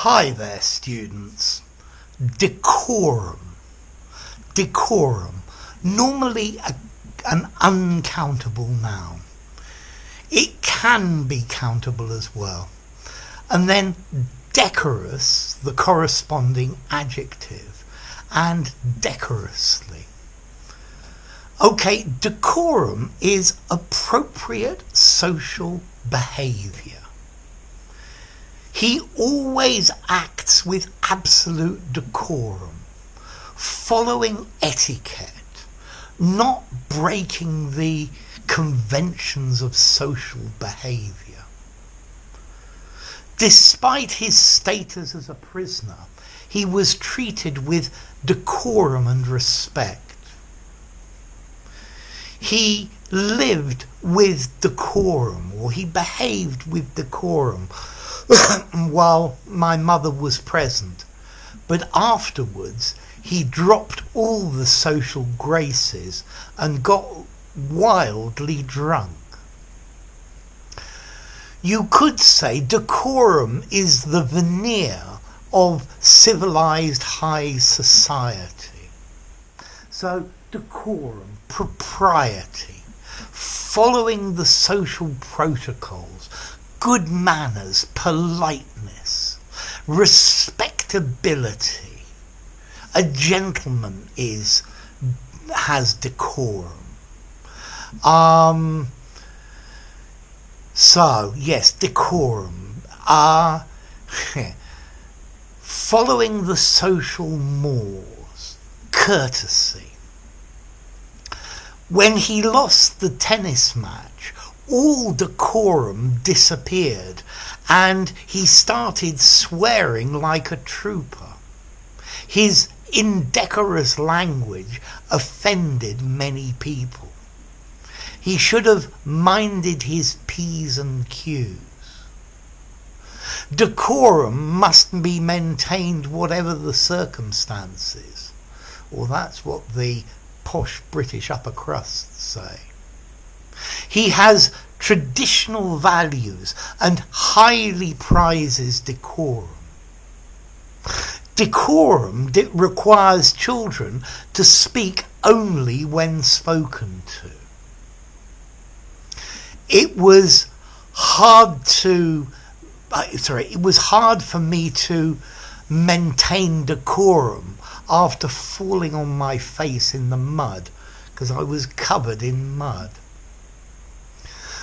Hi there, students. Decorum. Decorum. Normally an uncountable noun. It can be countable as well. And then decorous, the corresponding adjective, and decorously. Okay, decorum is appropriate social behaviour. He always acts with absolute decorum, following etiquette, not breaking the conventions of social behaviour. Despite his status as a prisoner, he was treated with decorum and respect. He lived with decorum, or he behaved with decorum while my mother was present, but afterwards he dropped all the social graces and got wildly drunk. You could say decorum is the veneer of civilized high society. So decorum, propriety, following the social protocols, good manners, politeness, respectability. A gentleman has decorum. So yes, decorum. Following the social mores, courtesy. When he lost the tennis match, all decorum disappeared and he started swearing like a trooper. His indecorous language offended many people. He should have minded his P's and Q's. Decorum must be maintained whatever the circumstances, or that's what the posh British upper crusts say. He has traditional values and highly prizes decorum. Decorum requires children to speak only when spoken to. It was hard for me to maintain decorum after falling on my face in the mud, because I was covered in mud.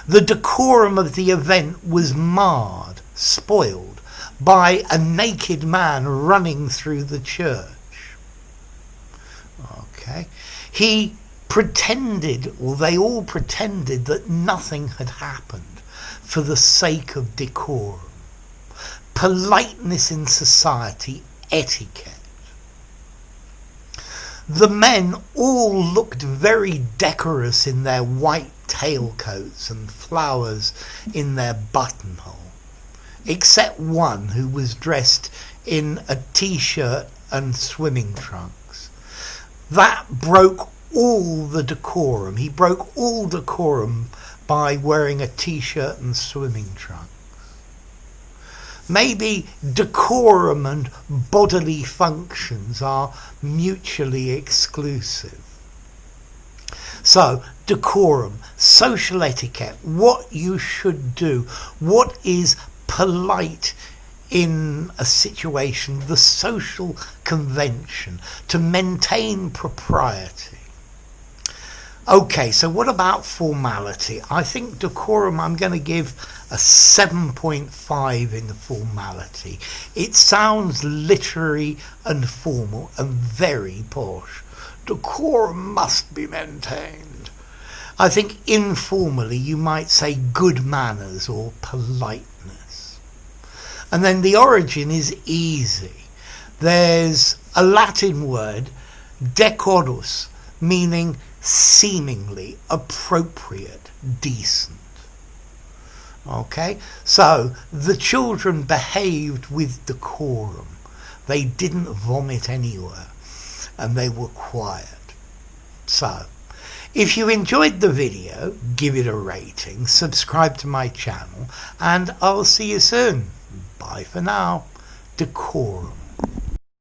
The decorum of the event was marred, spoiled, by a naked man running through the church. Okay. He pretended, or they all pretended, that nothing had happened for the sake of decorum. Politeness in society, etiquette. The men all looked very decorous in their white tailcoats and flowers in their buttonhole, except one who was dressed in a t-shirt and swimming trunks. That broke all the decorum. He broke all decorum by wearing a t-shirt and swimming trunks. Maybe decorum and bodily functions are mutually exclusive. So, decorum, social etiquette, what you should do, what is polite in a situation, the social convention, to maintain propriety. Okay, so what about formality? I think decorum, I'm going to give a 7.5 in the formality. It sounds literary and formal and very posh. Decorum must be maintained. I think informally you might say good manners or politeness. And then the origin is easy. There's a Latin word, decorus, meaning seemingly appropriate, decent. Okay, so the children behaved with decorum. They didn't vomit anywhere and they were quiet. So, if you enjoyed the video, give it a rating, subscribe to my channel, and I'll see you soon. Bye for now. Decorum.